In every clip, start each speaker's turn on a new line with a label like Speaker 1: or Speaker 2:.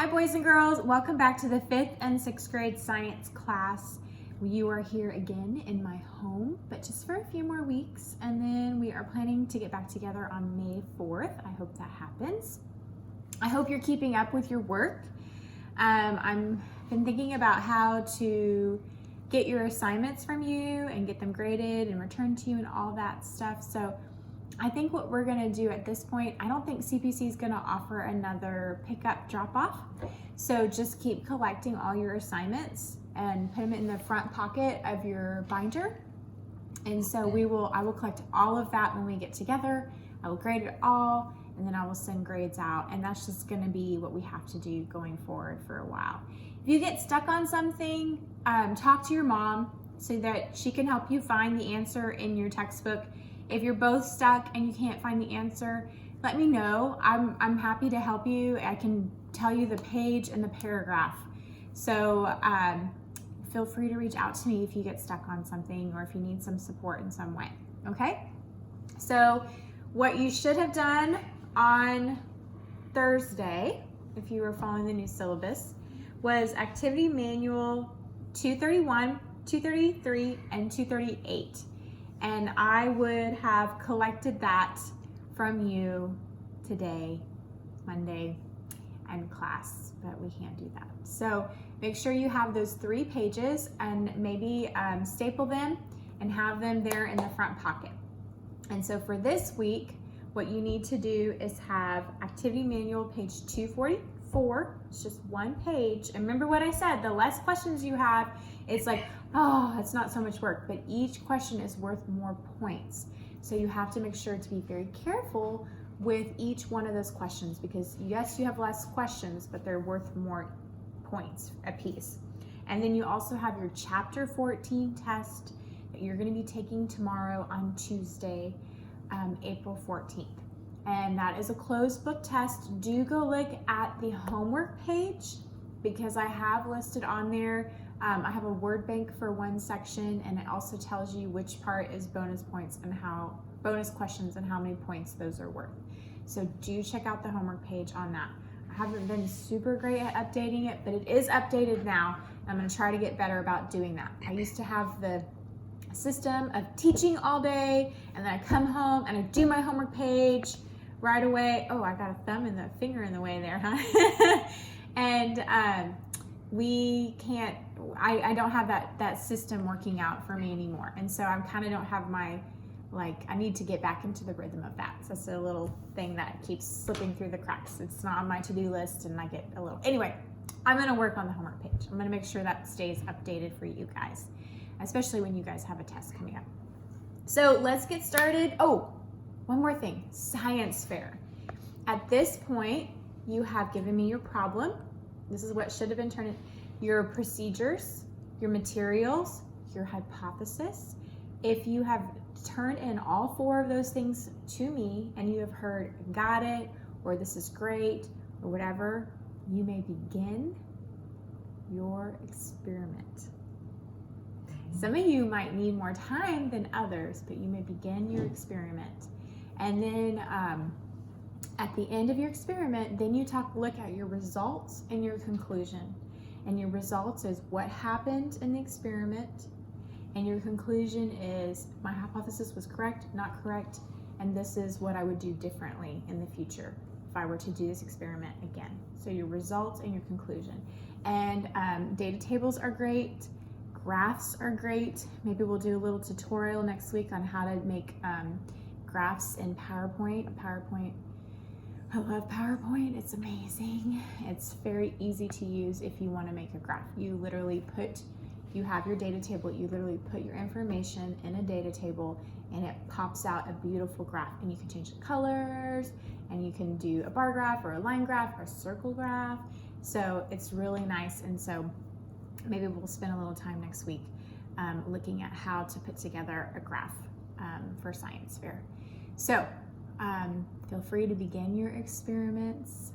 Speaker 1: Hi boys and girls, welcome back to the 5th and 6th grade science class. You are here again in my home, but just for a few more weeks, and then we are planning to get back together on May 4th. I hope that happens. I hope you're keeping up with your work. I've been thinking about how to get your assignments from you and get them graded and returned to you and all that stuff. So I think what we're gonna do at this point, I don't think CPC is gonna offer another pickup drop-off. So just keep collecting all your assignments and put them in the front pocket of your binder. And so I will collect all of that when we get together. I will grade it all, and then I will send grades out. And that's just gonna be what we have to do going forward for a while. If you get stuck on something, talk to your mom so that she can help you find the answer in your textbook. If you're both stuck and you can't find the answer, let me know. I'm happy to help you. I can tell you the page and the paragraph. So feel free to reach out to me if you get stuck on something or if you need some support in some way, okay? So what you should have done on Thursday, if you were following the new syllabus, was activity manual 231, 233, and 238. And I would have collected that from you today, Monday, and class, but we can't do that. So make sure you have those 3 pages and maybe staple them and have them there in the front pocket. And so for this week, what you need to do is have activity manual page 244. It's just 1 page. And remember what I said, the less questions you have, it's like, oh, it's not so much work, but each question is worth more points. So you have to make sure to be very careful with each one of those questions because yes, you have less questions, but they're worth more points a piece. And then you also have your chapter 14 test that you're gonna be taking tomorrow on Tuesday, April 14th. And that is a closed book test. Do go look at the homework page because I have listed on there, I have a word bank for one section, and it also tells you which part is bonus points and how bonus questions and how many points those are worth. So do check out the homework page on that. I haven't been super great at updating it, but it is updated now. I'm gonna try to get better about doing that. I used to have the system of teaching all day, and then I come home and I do my homework page right away. Oh, I got a thumb and the finger in the way there, huh? And we can't, I don't have that system working out for me anymore. And so I kind of don't have my, I need to get back into the rhythm of that. So that's a little thing that keeps slipping through the cracks. It's not on my to-do list and I get a little, anyway, I'm gonna work on the homework page. I'm gonna make sure that stays updated for you guys, especially when you guys have a test coming up. So let's get started. Oh, one more thing, science fair. At this point, you have given me your problem. This is what should have been turned in. Your procedures, your materials, your hypothesis. If you have turned in all 4 of those things to me and you have heard, got it, or this is great, or whatever, you may begin your experiment. Some of you might need more time than others, but you may begin your experiment. And then at the end of your experiment, then you look at your results and your conclusion. And your results is what happened in the experiment. And your conclusion is my hypothesis was correct, not correct, and this is what I would do differently in the future if I were to do this experiment again. So your results and your conclusion. And data tables are great. Graphs are great. Maybe we'll do a little tutorial next week on how to make graphs in PowerPoint. I love PowerPoint, it's amazing. It's very easy to use if you want to make a graph. You have your data table, you literally put your information in a data table and it pops out a beautiful graph, and you can change the colors and you can do a bar graph or a line graph or a circle graph. So it's really nice, and so maybe we'll spend a little time next week looking at how to put together a graph for science fair. So feel free to begin your experiments.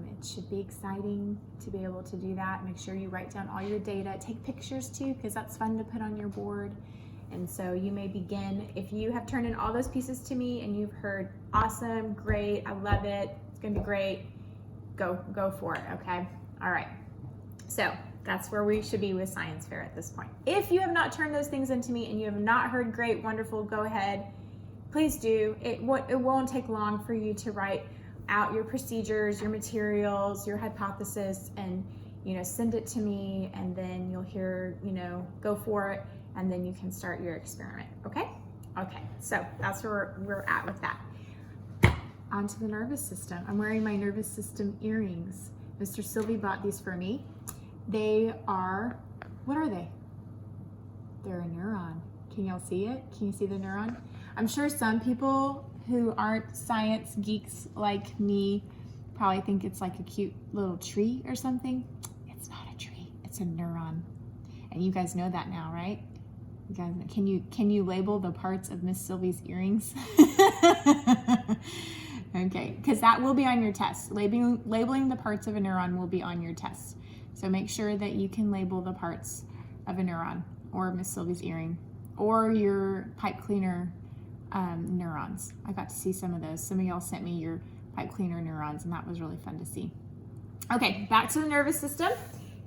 Speaker 1: It should be exciting to be able to do that. Make sure you write down all your data. Take pictures too, because that's fun to put on your board. And so you may begin, if you have turned in all those pieces to me and you've heard, awesome, great, I love it, it's gonna be great, go for it, okay? All right. So that's where we should be with science fair at this point. If you have not turned those things into me and you have not heard great, wonderful, go ahead. Please do. It won't take long for you to write out your procedures, your materials, your hypothesis, and send it to me, and then you'll hear, go for it, and then you can start your experiment, okay? Okay, so that's where we're at with that. On to the nervous system. I'm wearing my nervous system earrings. Mr. Sylvie bought these for me. They are, what are they? They're a neuron. Can y'all see it? Can you see the neuron? I'm sure some people who aren't science geeks like me probably think it's like a cute little tree or something. It's not a tree, it's a neuron. And you guys know that now, right? You guys, can you label the parts of Miss Sylvie's earrings? Okay, because that will be on your test. Labeling the parts of a neuron will be on your test. So make sure that you can label the parts of a neuron, or Miss Sylvie's earring, or your pipe cleaner neurons. I got to see some of those. Some of y'all sent me your pipe cleaner neurons, and that was really fun to see. Okay, back to the nervous system.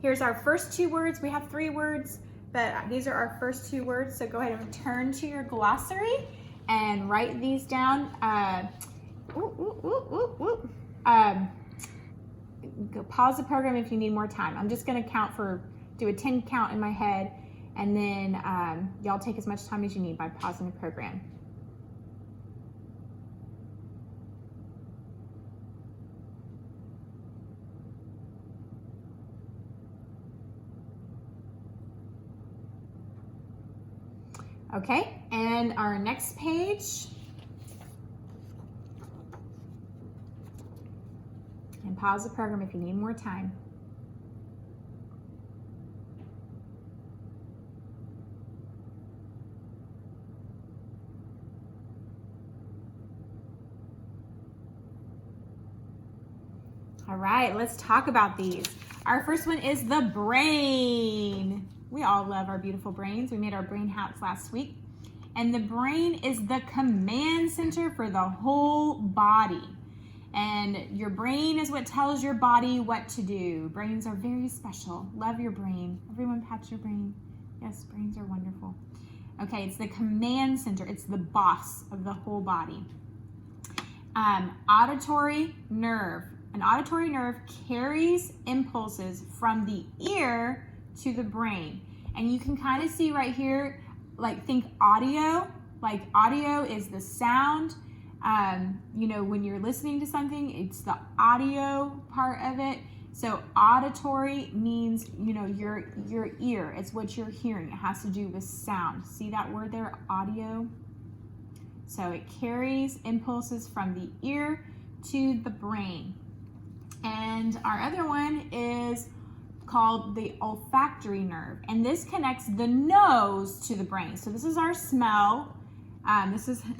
Speaker 1: Here's our first 2 words. We have 3 words, but these are our first 2 words. So go ahead and turn to your glossary and write these down. Pause the program if you need more time. I'm just going to do a 10 count in my head, and then y'all take as much time as you need by pausing the program. Okay, and our next page. And pause the program if you need more time. All right, let's talk about these. Our first one is the brain. We all love our beautiful brains. We made our brain hats last week. And the brain is the command center for the whole body. And your brain is what tells your body what to do. Brains are very special. Love your brain. Everyone pat your brain. Yes, brains are wonderful. Okay, it's the command center. It's the boss of the whole body. Auditory nerve. An auditory nerve carries impulses from the ear to the brain. And you can kind of see right here, like think audio. Like audio is the sound. When you're listening to something, it's the audio part of it. So auditory means, your ear. It's what you're hearing. It has to do with sound. See that word there, audio? So it carries impulses from the ear to the brain. And our other one is called the olfactory nerve. And this connects the nose to the brain. So this is our smell.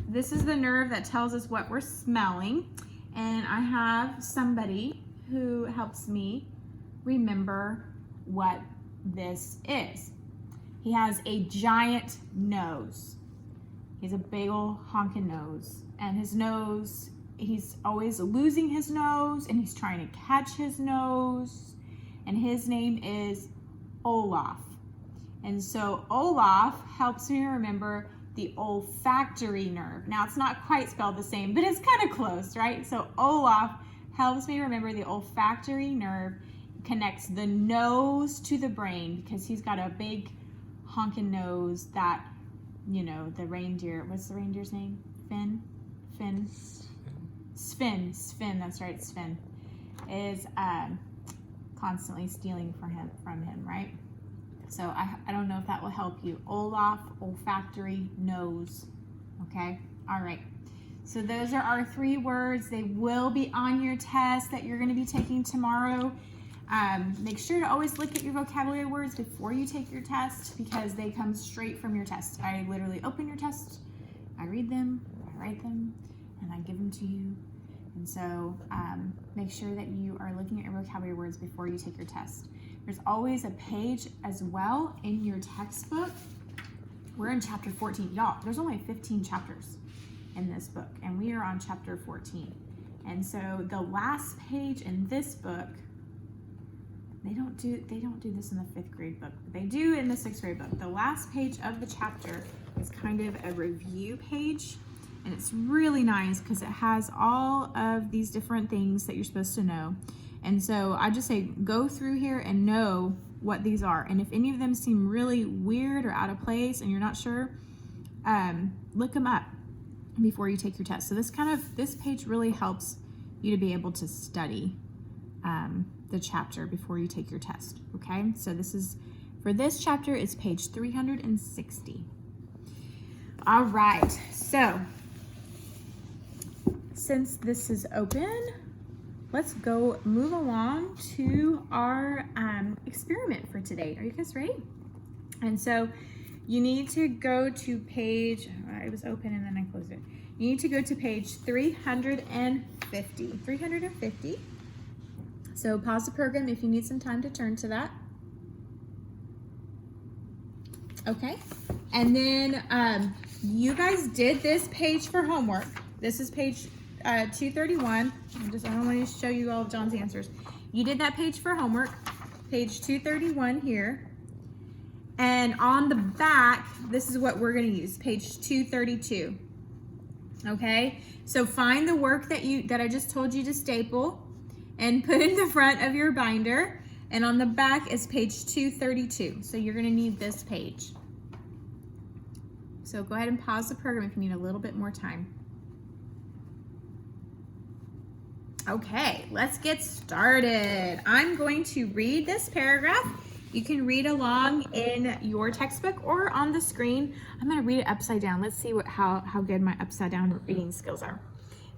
Speaker 1: This is the nerve that tells us what we're smelling. And I have somebody who helps me remember what this is. He has a giant nose. He has a big old honking nose. And his nose, he's always losing his nose, and he's trying to catch his nose. And his name is Olaf. And so Olaf helps me remember the olfactory nerve. Now it's not quite spelled the same, but it's kind of close, right? So Olaf helps me remember the olfactory nerve, connects the nose to the brain, because he's got a big honking nose that, the reindeer, what's the reindeer's name? Sven, that's right, Sven, is constantly stealing from him, right? So I don't know if that will help you. Olaf, olfactory, nose. Okay, all right. So those are our 3 words. They will be on your test that you're going to be taking tomorrow. Make sure to always look at your vocabulary words before you take your test, because they come straight from your test. I literally open your test, I read them, I write them, and I give them to you. And so make sure that you are looking at your vocabulary words before you take your test. There's always a page as well in your textbook. We're in chapter 14. Y'all, there's only 15 chapters in this book, and we are on chapter 14. And so the last page in this book, they don't do this in the 5th grade book, but they do in the 6th grade book. The last page of the chapter is kind of a review page, and it's really nice because it has all of these different things that you're supposed to know. And so I just say go through here and know what these are. And if any of them seem really weird or out of place and you're not sure, look them up before you take your test. So this page really helps you to be able to study the chapter before you take your test. Okay, so for this chapter, it's page 360. All right, so since this is open, let's go move along to our experiment for today. Are you guys ready? And so you need to go to page, it was open and then I closed it. You need to go to page 350. So pause the program if you need some time to turn to that. Okay, and then you guys did this page for homework. This is page 231. I don't want to show you all of John's answers. You did that page for homework, page 231 here. And on the back, this is what we're going to use, page 232. Okay, so find the work that I just told you to staple and put in the front of your binder. And on the back is page 232. So you're going to need this page. So go ahead and pause the program if you need a little bit more time. Okay, let's get started. I'm going to read this paragraph. You can read along in your textbook or on the screen. I'm going to read it upside down. Let's see how good my upside down reading skills are.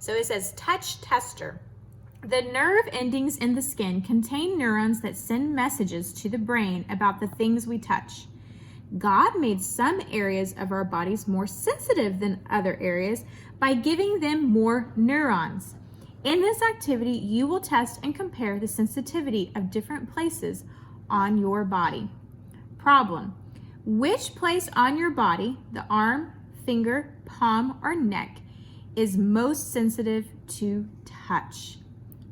Speaker 1: So it says, touch tester. The nerve endings in the skin contain neurons that send messages to the brain about the things we touch. God made some areas of our bodies more sensitive than other areas by giving them more neurons. In this activity, you will test and compare the sensitivity of different places on your body. Problem: which place on your body, the arm, finger, palm, or neck, is most sensitive to touch?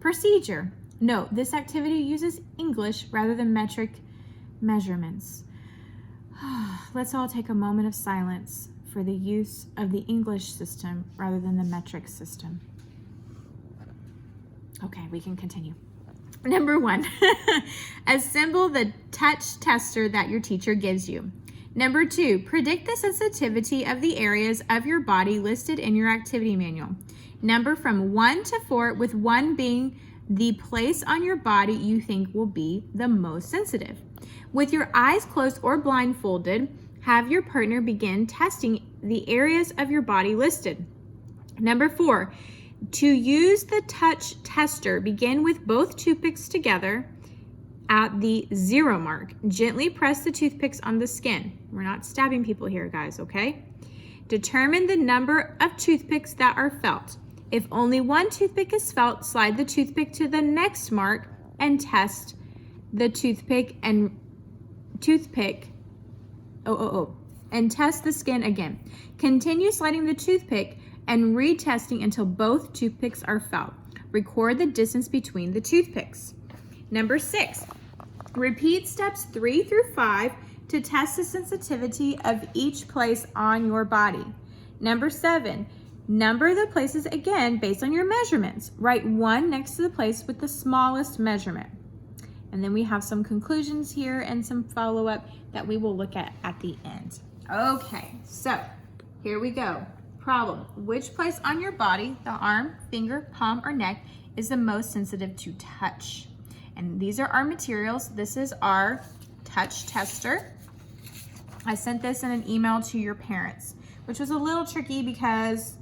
Speaker 1: Procedure: note, this activity uses English rather than metric measurements. Let's all take a moment of silence for the use of the English system rather than the metric system. Okay, we can continue. Number 1, assemble the touch tester that your teacher gives you. Number 2, predict the sensitivity of the areas of your body listed in your activity manual. Number from 1 to 4, with 1 being the place on your body you think will be the most sensitive. With your eyes closed or blindfolded, have your partner begin testing the areas of your body listed. Number 4, to use the touch tester, begin with both toothpicks together at the 0 mark. Gently press the toothpicks on the skin. We're not stabbing people here, guys, okay? Determine the number of toothpicks that are felt. If only 1 toothpick is felt, slide the toothpick to the next mark and test the toothpick and test the skin again. Continue sliding the toothpick and retesting until both toothpicks are felt. Record the distance between the toothpicks. Number 6, repeat steps 3 through 5 to test the sensitivity of each place on your body. Number 7, number the places again based on your measurements. Write 1 next to the place with the smallest measurement. And then we have some conclusions here and some follow-up that we will look at the end. Okay, so here we go. Problem: which place on your body, the arm, finger, palm, or neck, is the most sensitive to touch? And these are our materials. This is our touch tester. I sent this in an email to your parents, which was a little tricky because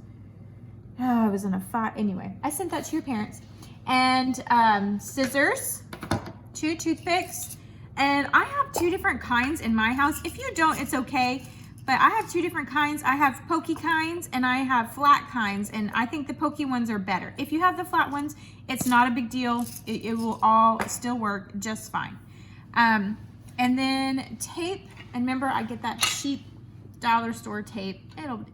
Speaker 1: I was in a fight. Anyway, I sent that to your parents. And scissors, 2 toothpicks, and I have 2 different kinds in my house. If you don't, it's okay. But I have 2 different kinds. I have pokey kinds and I have flat kinds, and I think the pokey ones are better. If you have the flat ones, it's not a big deal. It will all still work just fine. And then tape, and remember I get that cheap dollar store tape.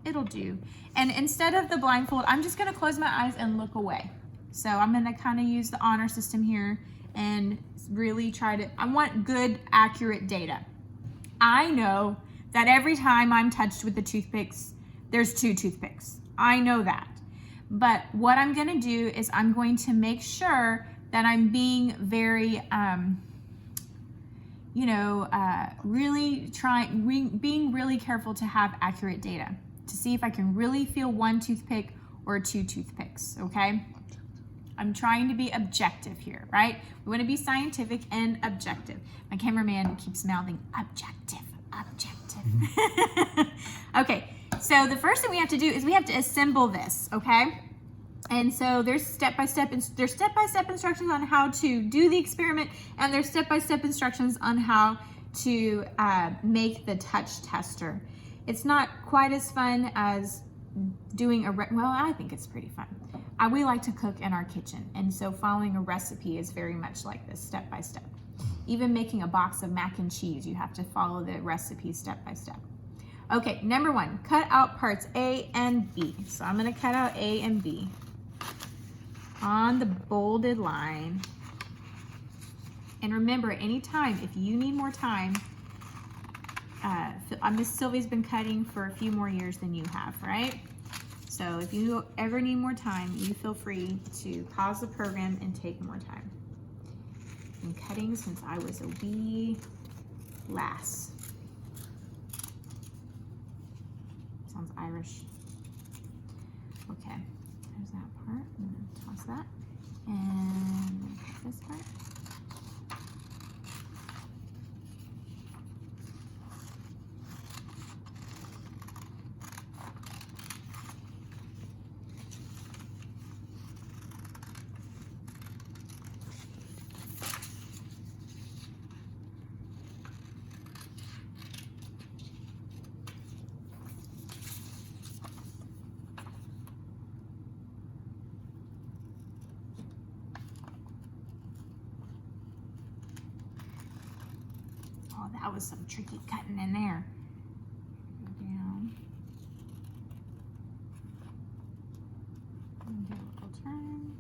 Speaker 1: It'll do. And instead of the blindfold, I'm just gonna close my eyes and look away. So I'm gonna kind of use the honor system here and really try to, I want good, accurate data. I know that every time I'm touched with the toothpicks, there's 2 toothpicks. I know that. But what I'm gonna do is I'm going to make sure that I'm being very, being really careful to have accurate data to see if I can really feel 1 toothpick or 2 toothpicks, okay? I'm trying to be objective here, right? We want to be scientific and objective. My cameraman keeps mouthing objective, objective. Okay, so the first thing we have to do is we have to assemble this, okay? And so there's step-by-step instructions on how to do the experiment, and there's step-by-step instructions on how to make the touch tester. It's not quite as fun as doing well, I think it's pretty fun. We like to cook in our kitchen, and so following a recipe is very much like this, step by step. Even making a box of mac and cheese, you have to follow the recipe step by step. Okay, number 1, cut out parts A and B. So I'm gonna cut out A and B on the bolded line. And remember, anytime, if you need more time, Miss Sylvie's been cutting for a few more years than you have, right? So if you ever need more time, you feel free to pause the program and take more time. Been cutting since I was a wee lass. Sounds Irish. Okay, there's that part. I'm gonna toss that. And this part. Oh, that was some tricky cutting in there. Down. And give it a little turn.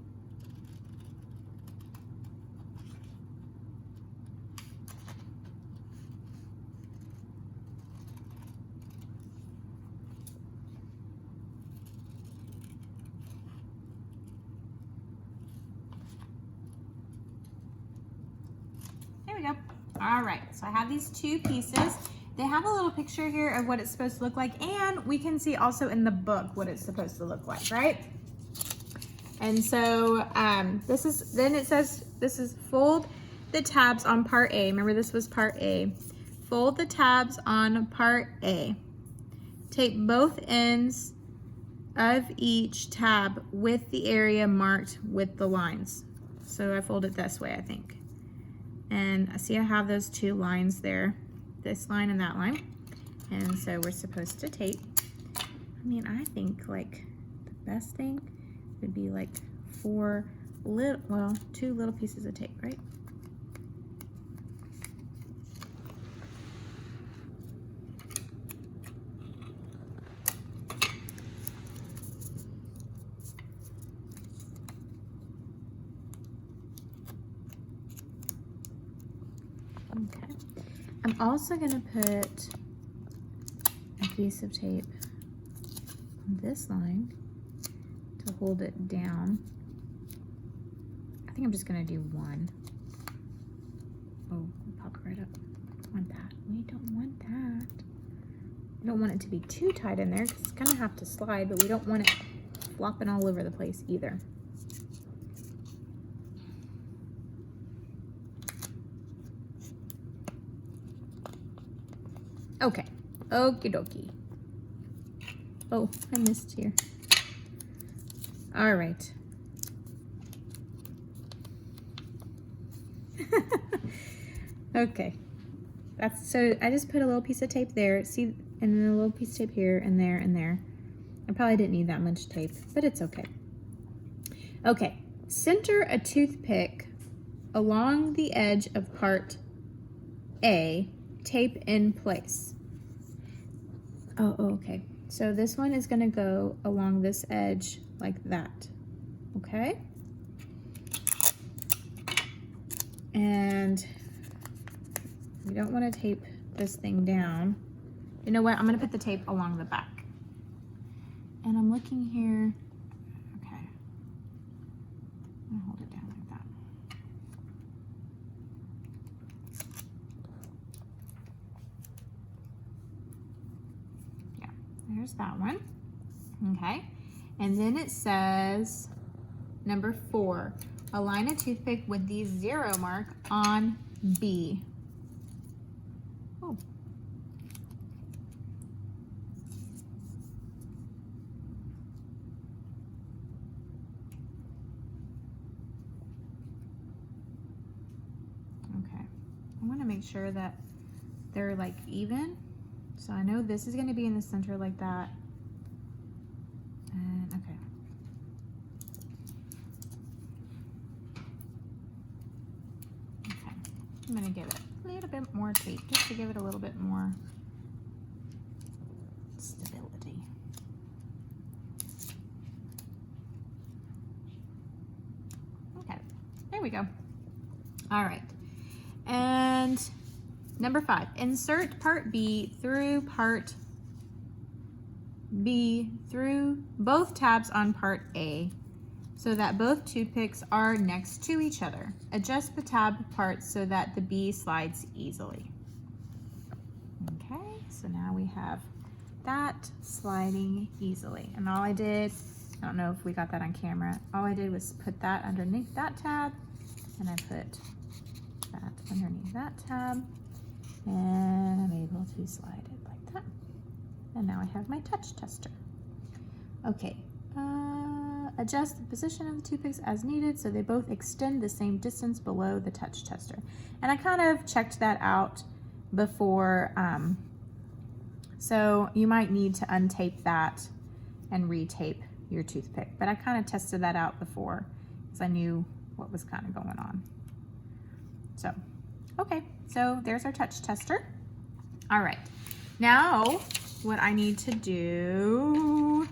Speaker 1: There we go. All right, so I have these 2 pieces. They have a little picture here of what it's supposed to look like, and we can see also in the book what it's supposed to look like, right? And so then it says, this is fold the tabs on part A. Remember, this was part A. Fold the tabs on part A. Tape both ends of each tab with the area marked with the lines. So I fold it this way, I think. And I see I have those 2 lines there, this line and that line. And so we're supposed to tape. I mean, I think like the best thing would be like 2 little pieces of tape, right? Okay. I'm also going to put a piece of tape on this line to hold it down. I think I'm just going to do 1. Oh, pop right up. Don't want that. We don't want that. We don't want it to be too tight in there because it's going to have to slide, but we don't want it flopping all over the place either. Okay, okie dokie. Oh, I missed here. All right. Okay, so I just put a little piece of tape there, see, and then a little piece of tape here and there and there. I probably didn't need that much tape, but it's okay. Okay, center a toothpick along the edge of part A. Tape in place. Oh, okay. So this one is going to go along this edge like that. Okay? And we don't want to tape this thing down. You know what? I'm going to put the tape along the back. And I'm looking here. Okay. I'm going to hold it down like that. Yeah, there's that one. Okay. And then it says, number 4, align a toothpick with the 0 mark on B. Oh. Okay. I want to make sure that they're like even. So I know this is going to be in the center like that. And okay. Okay. I'm going to give it a little bit more tape just to give it a little bit more stability. Okay. There we go. All right. And number 5, insert part B through part B through both tabs on part A so that both toothpicks are next to each other. Adjust the tab parts so that the B slides easily. Okay, so now we have that sliding easily. And all I did, I don't know if we got that on camera, all I did was put that underneath that tab, and I put that underneath that tab, and I'm able to slide it like that. And now I have my touch tester. Okay, adjust the position of the toothpicks as needed so they both extend the same distance below the touch tester. And I kind of checked that out before, so you might need to untape that and retape your toothpick. But I kind of tested that out before because I knew what was kind of going on. So, okay, so there's our touch tester. All right, now what I need to do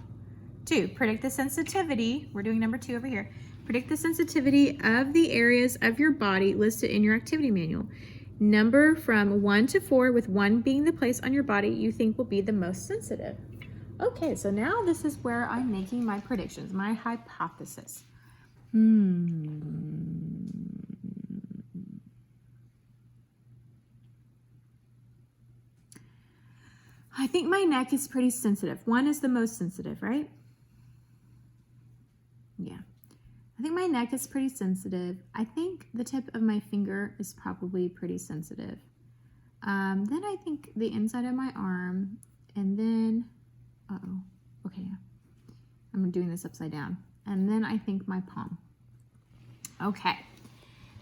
Speaker 1: to predict the sensitivity, we're doing number 2 over here, predict the sensitivity of the areas of your body listed in your activity manual. Number from 1 to 4, with 1 being the place on your body you think will be the most sensitive. Okay, so now this is where I'm making my predictions, my hypothesis. I think my neck is pretty sensitive. 1 is the most sensitive, right? Yeah. I think my neck is pretty sensitive. I think the tip of my finger is probably pretty sensitive. Then I think the inside of my arm, and then, okay, I'm doing this upside down. And then I think my palm. Okay.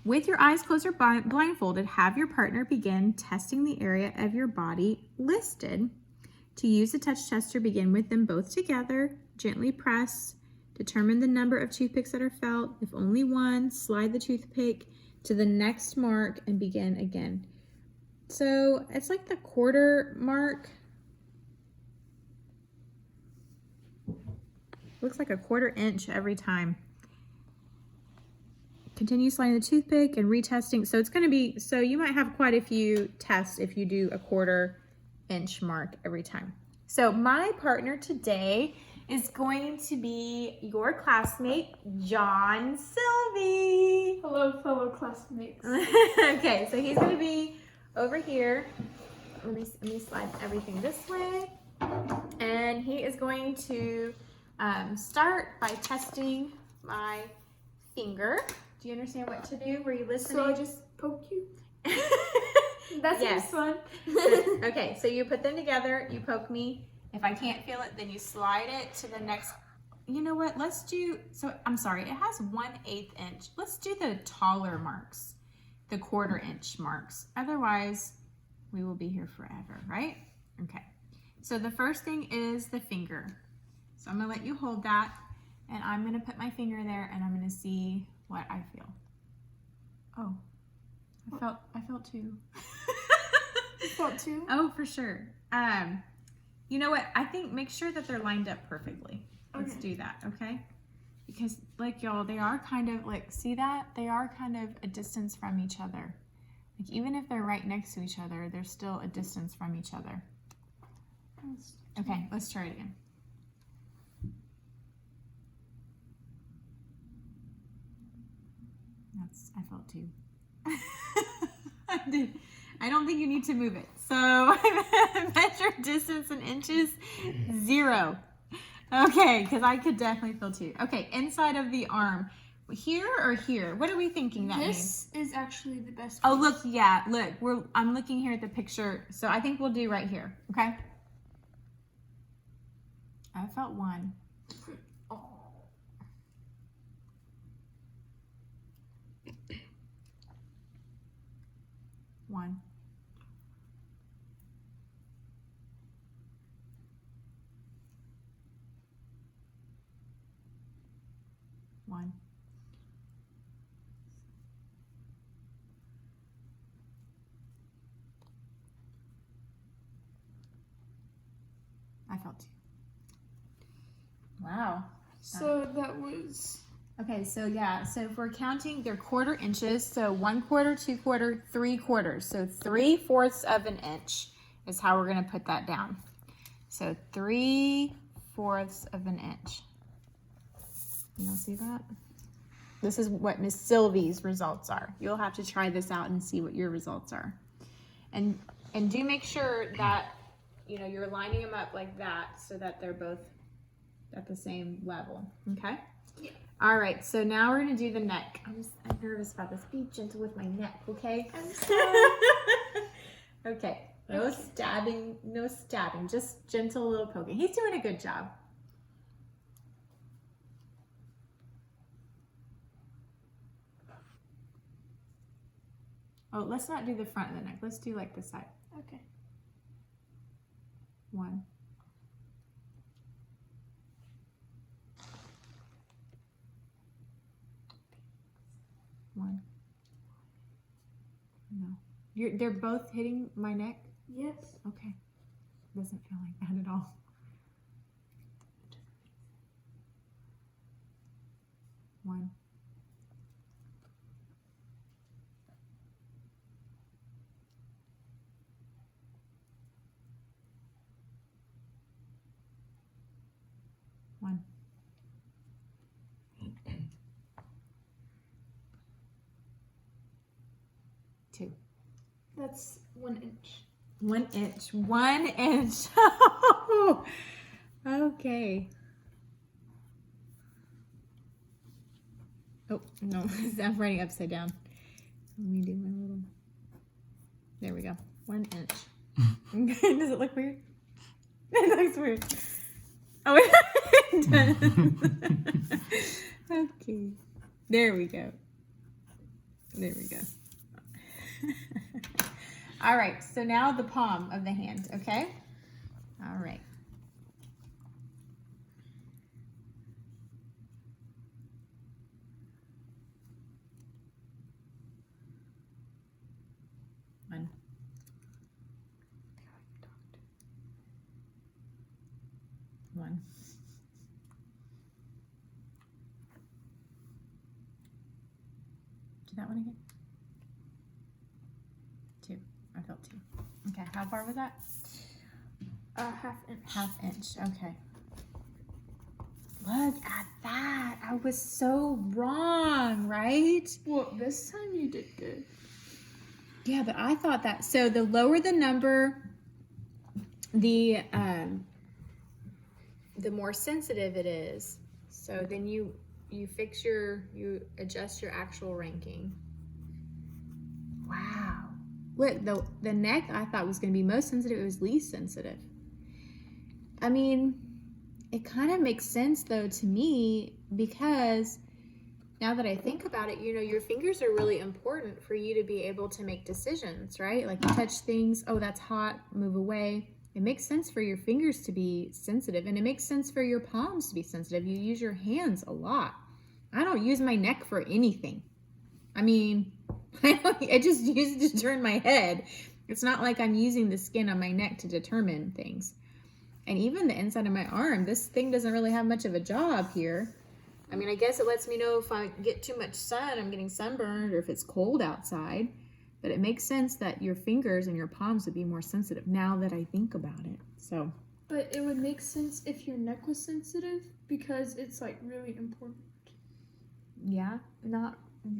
Speaker 1: With your eyes closed or blindfolded, have your partner begin testing the area of your body listed. To use the touch tester, begin with them both together. Gently press. Determine the number of toothpicks that are felt. If only 1, slide the toothpick to the next mark and begin again. So it's like the quarter mark. Looks like a 1/4 inch every time. Continue sliding the toothpick and retesting. So it's going to be, so you might have quite a few tests if you do a 1/4 inch mark every time. So my partner today is going to be your classmate, John Sylvie.
Speaker 2: Hello, fellow classmates.
Speaker 1: Okay, so he's going to be over here. Let me slide everything this way. And he is going to start by testing my finger. Do you understand what to do? Were you listening?
Speaker 2: So I just poke you? That seems fun.
Speaker 1: Okay, so you put them together, you poke me. If I can't feel it, then you slide it to the next. You know what? Let's do, so I'm sorry, it has 1/8 inch. Let's do the taller marks, the 1/4 inch marks. Otherwise, we will be here forever, right? Okay. So the first thing is the finger. So I'm gonna let you hold that, and I'm gonna put my finger there, and I'm gonna see what I feel. Oh, I felt 2.
Speaker 2: You felt 2?
Speaker 1: Oh, for sure. You know what? I think make sure that they're lined up perfectly. Let's do that, okay? Because like y'all, they are kind of like, see that? They are kind of a distance from each other. Like even if they're right next to each other, they're still a distance from each other. Okay, let's try it again. I felt two. I did. I don't think you need to move it. So measure distance in inches, 0. Okay, because I could definitely feel 2. Okay, inside of the arm. Here or here? What are we thinking that means?
Speaker 2: This is actually the best.
Speaker 1: Oh, look, yeah, look. I'm looking here at the picture. So I think we'll do right here, okay? I felt 1.
Speaker 2: Oh.
Speaker 1: 1. 1. I felt 2. Wow.
Speaker 2: So that was...
Speaker 1: Okay, so yeah, so if we're counting, they're quarter inches, so 1/4, 2/4, 3/4. So 3/4 of an inch is how we're gonna put that down. So 3/4 of an inch. You all see that? This is what Miss Sylvie's results are. You'll have to try this out and see what your results are. And do make sure that, you know, you're lining them up like that so that they're both at the same level, okay?
Speaker 2: Yeah.
Speaker 1: All right, so now we're gonna do the neck. I'm nervous about this. Be gentle with my neck, okay?
Speaker 2: I'm sorry.
Speaker 1: Okay, no stabbing, just gentle little poking. He's doing a good job. Oh, let's not do the front of the neck. Let's do like the side.
Speaker 2: Okay.
Speaker 1: 1. 1. No. They're both hitting my neck?
Speaker 2: Yes.
Speaker 1: Okay. Doesn't feel like that at all. 1. 1. 2.
Speaker 2: That's 1 inch.
Speaker 1: 1 inch. 1 inch. Okay. Oh, no. I'm writing upside down. Let me do my little... There we go. 1 inch. Does it look weird? It looks weird. Oh, it does. Okay. There we go. There we go. All right, so now the palm of the hand, okay? All right. One. One. Do that one again. 2. I felt 2. Okay, how far was that?
Speaker 2: 1/2 inch.
Speaker 1: 1/2 inch, okay. Look at that. I was so wrong, right?
Speaker 2: Well, this time you did good.
Speaker 1: Yeah, but I thought that. So the lower the number, the more sensitive it is. So then you adjust your actual ranking. Wow. Look, the neck I thought was going to be most sensitive. It was least sensitive. I mean, it kind of makes sense though to me, because now that I think about it, you know, your fingers are really important for you to be able to make decisions, right? Like you touch things, oh, that's hot, move away. It makes sense for your fingers to be sensitive, and it makes sense for your palms to be sensitive. You use your hands a lot. I don't use my neck for anything. I mean, I just use it to turn my head. It's not like I'm using the skin on my neck to determine things. And even the inside of my arm, this thing doesn't really have much of a job here. I mean, I guess it lets me know if I get too much sun, I'm getting sunburned, or if it's cold outside. But it makes sense that your fingers and your palms would be more sensitive now that I think about it. So.
Speaker 2: But it would make sense if your neck was sensitive because it's like really important.
Speaker 1: Yeah, no.
Speaker 2: It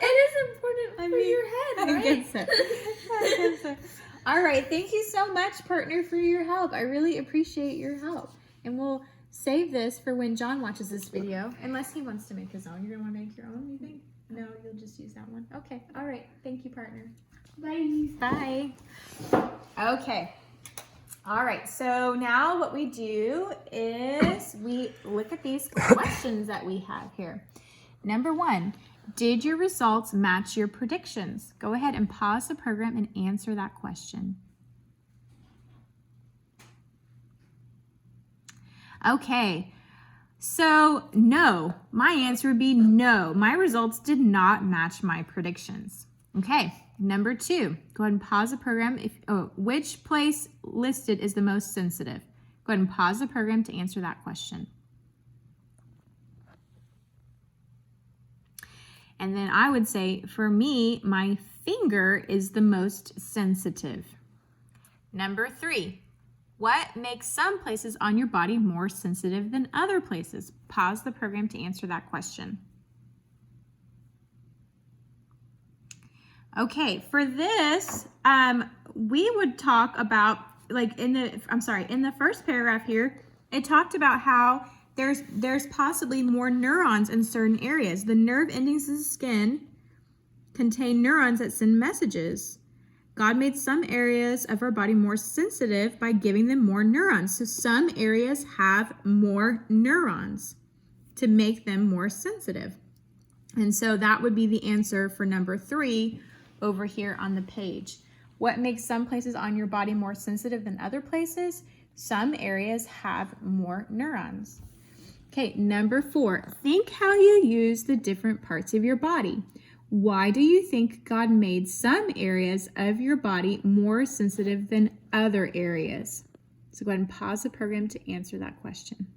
Speaker 2: is important for your head, right?
Speaker 1: I guess so. All right, thank you so much, partner, for your help. I really appreciate your help. And we'll save this for when John watches this video, unless he wants to make his own. You're gonna want to make your own, you think? No, you'll just use that one. Okay, all right. Thank you, partner.
Speaker 2: Bye.
Speaker 1: Bye. Okay. All right, so now what we do is we look at these questions that we have here. Number 1, did your results match your predictions? Go ahead and pause the program and answer that question. Okay, so no, my answer would be no. My results did not match my predictions. Okay, number 2, go ahead and pause the program. Which place listed is the most sensitive? Go ahead and pause the program to answer that question. And then I would say, for me, my finger is the most sensitive. Number 3, what makes some places on your body more sensitive than other places? Pause the program to answer that question. Okay, for this, we would talk about, like in the first paragraph here, it talked about how there's possibly more neurons in certain areas. The nerve endings of the skin contain neurons that send messages. God made some areas of our body more sensitive by giving them more neurons. So some areas have more neurons to make them more sensitive. And so that would be the answer for number 3 over here on the page. What makes some places on your body more sensitive than other places? Some areas have more neurons. Okay, number 4, think how you use the different parts of your body. Why do you think God made some areas of your body more sensitive than other areas? So go ahead and pause the program to answer that question.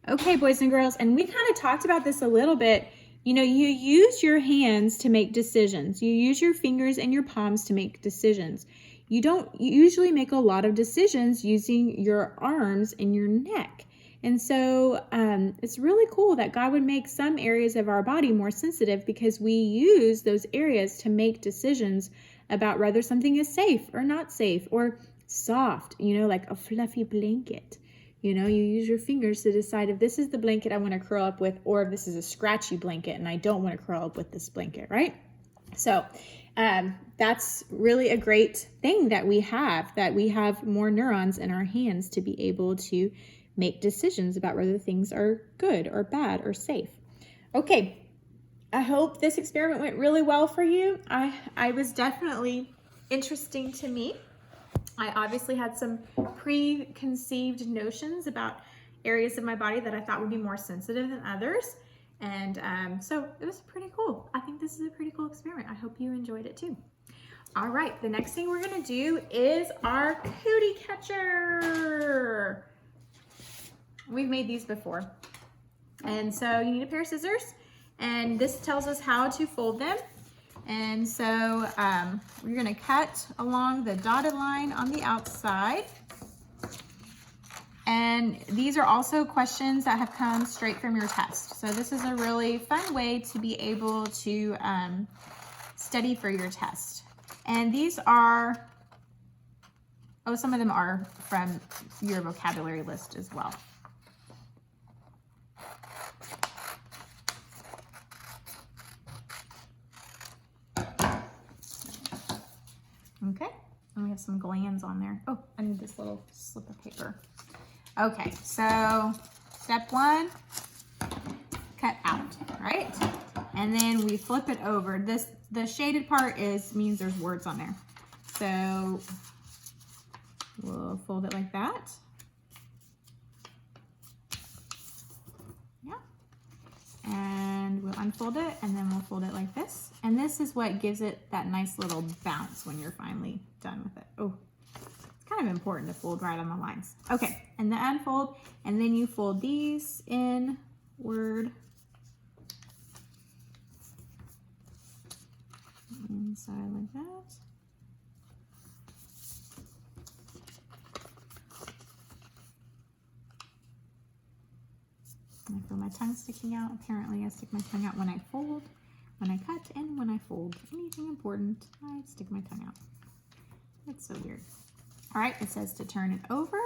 Speaker 1: Okay, boys and girls, and we kind of talked about this a little bit. You know, you use your hands to make decisions. You use your fingers and your palms to make decisions. You don't usually make a lot of decisions using your arms and your neck. And so it's really cool that God would make some areas of our body more sensitive because we use those areas to make decisions about whether something is safe or not safe or soft, you know, like a fluffy blanket. You know, you use your fingers to decide if this is the blanket I want to curl up with or if this is a scratchy blanket and I don't want to curl up with this blanket, right? So that's really a great thing that we have more neurons in our hands to be able to make decisions about whether things are good or bad or safe. Okay, I hope this experiment went really well for you. I was definitely interesting to me. I obviously had some preconceived notions about areas of my body that I thought would be more sensitive than others. And so it was pretty cool. I think this is a pretty cool experiment. I hope you enjoyed it too. All right, the next thing we're gonna do is our Cootie Catcher. We've made these before. And so you need a pair of scissors, and this tells us how to fold them. And so we're gonna cut along the dotted line on the outside. And these are also questions that have come straight from your test. So this is a really fun way to be able to study for your test. And these are, some of them are from your vocabulary list as well. Okay, and we have some glands on there. Oh, I need this little slip of paper. Okay, so step 1, cut out, right? And then we flip it over. The shaded part means there's words on there. So we'll fold it like that. Yeah. And we'll unfold it, and then we'll fold it like this. And this is what gives it that nice little bounce when you're finally done with it. Oh, it's kind kind of important to fold right on the lines. Okay, and then unfold, and then you fold these inward inside like that. I feel my tongue sticking out. Apparently I stick my tongue out when I fold, when I cut, and when I fold. Anything important, I stick my tongue out. That's so weird. All right, it says to turn it over,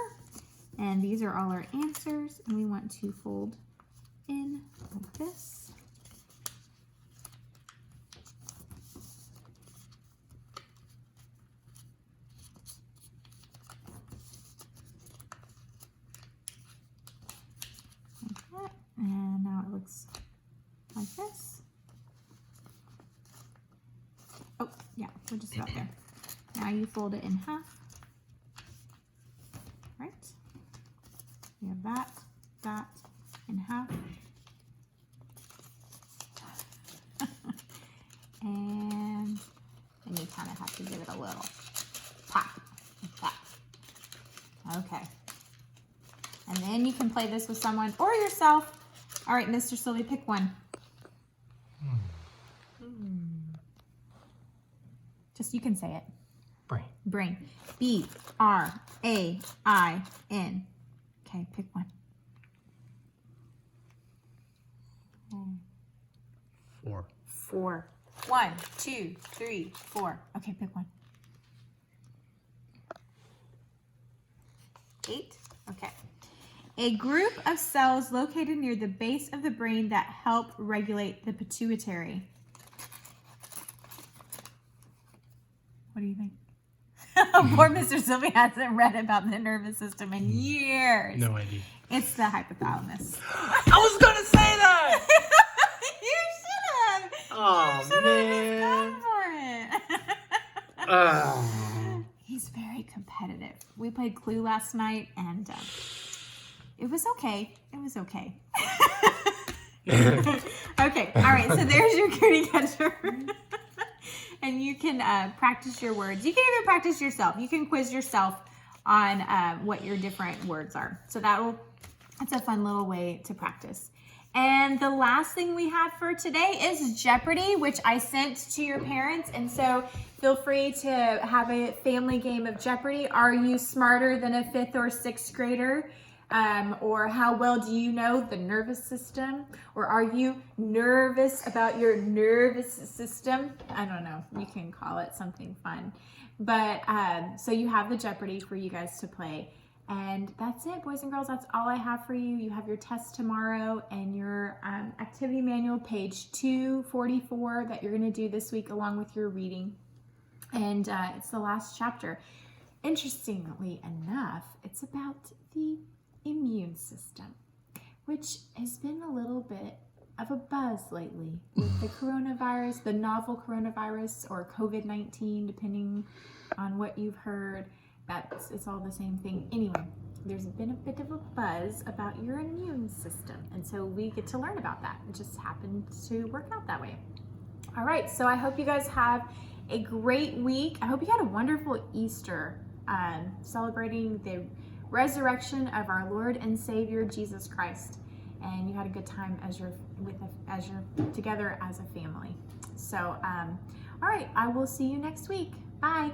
Speaker 1: and these are all our answers, and we want to fold in like this. Like that, and now it looks like this. Oh, yeah, we're just about there. Now you fold it in half. Right? We have that in half. And then you kind of have to give it a little pop like that. Okay. And then you can play this with someone or yourself. All right, Mr. Sylvie, pick one. Just, you can say it.
Speaker 3: Brain.
Speaker 1: Brain. B-R-A-I-N. Okay, pick one.
Speaker 3: 4.
Speaker 1: 4. 1, 2, 3, 4. Okay, pick one. 8. Okay. A group of cells located near the base of the brain that help regulate the pituitary. What do you think? Poor Mr. Sylvie hasn't read about the nervous system in years.
Speaker 3: No idea.
Speaker 1: It's the hypothalamus.
Speaker 3: I was gonna say that!
Speaker 1: You should have.
Speaker 3: Oh,
Speaker 1: You should have just gone for it. He's very competitive. We played Clue last night, and it was okay. It was okay. Okay, all right, so there's your Cootie Catcher. And you can practice your words. You can even practice yourself. You can quiz yourself on what your different words are. So that's a fun little way to practice. And the last thing we have for today is Jeopardy, which I sent to your parents. And so feel free to have a family game of Jeopardy. Are you smarter than a 5th or 6th grader? Or how well do you know the nervous system? Or are you nervous about your nervous system? I don't know. You can call it something fun. But so you have the Jeopardy for you guys to play. And that's it, boys and girls. That's all I have for you. You have your test tomorrow and your activity manual, page 244, that you're going to do this week along with your reading. And it's the last chapter. Interestingly enough, it's about the immune system, which has been a little bit of a buzz lately with the coronavirus, the novel coronavirus, or COVID-19, depending on what you've heard. It's all the same thing. Anyway, there's been a bit of a buzz about your immune system, and so we get to learn about that. It just happened to work out that way. All right, so I hope you guys have a great week. I hope you had a wonderful Easter, celebrating the resurrection of our Lord and Savior Jesus Christ, and you had a good time as you're together as a family. So all right, I will see you next week. Bye.